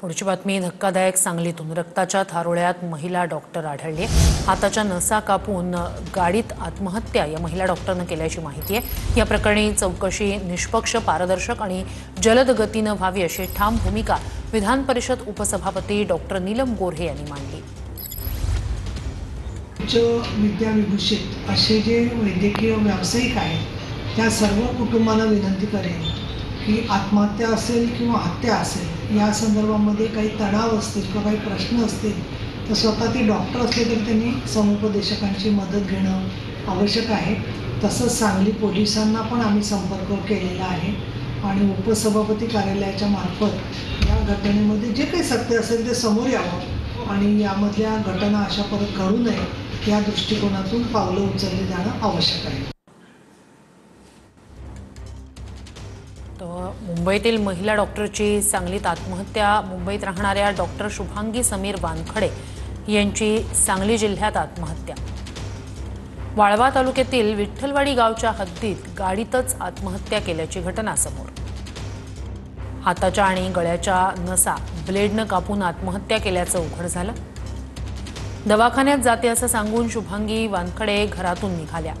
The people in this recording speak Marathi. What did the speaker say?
पुढची बातमी धक्कादायक सांगलीतून रक्ताच्या थारोळ्यात महिला डॉक्टर आढळली। हाताच्या नसा कापून गाडीत आत्महत्या या महिला डॉक्टरने केल्याची माहिती आहे। या प्रकरणी चौकशी निष्पक्ष, पारदर्शक आणि जलद गतीने व्हावी अशी ठाम भूमिका विधान परिषद उपसभापती डॉक्टर नीलम गोऱ्हे यांनी मांडली। उच्च विद्याविभूषित असे जे वैद्यकीय व्यावसायिक आहेत त्या सर्व कुटुंबांना विनंती करेन की आत्महत्या असेल किंवा हत्या असेल या संदर्भामध्ये काही तणाव असतील किंवा काही प्रश्न असतील तर स्वतः ते डॉक्टर असले तरी त्यांनी समुपदेशकांची मदत घेणं आवश्यक आहे। तसंच सांगली पोलिसांना पण आम्ही संपर्क केलेला आहे आणि उपसभापती कार्यालयाच्या मार्फत या घटनेमध्ये जे काही सत्य असेल ते समोर यावं आणि यामधल्या घटना अशा परत घडू नये या दृष्टिकोनातून पावलं उचलली जाणं आवश्यक आहे। मुंबईतील महिला डॉक्टरची सांगलीत आत्महत्या। मुंबईत राहणाऱ्या डॉक्टर शुभांगी समीर वानखडे यांची सांगली जिल्ह्यात आत्महत्या। वाळवा तालुक्यातील विठ्ठलवाडी गावच्या हद्दीत गाडीतच आत्महत्या केल्याची घटना समोर। हाताच्या आणि गळ्याच्या नसा ब्लेडने कापून आत्महत्या केल्याचं उघड झालं। दवाखान्यात जाते असं सांगून शुभांगी वानखडे घरातून निघाल्या।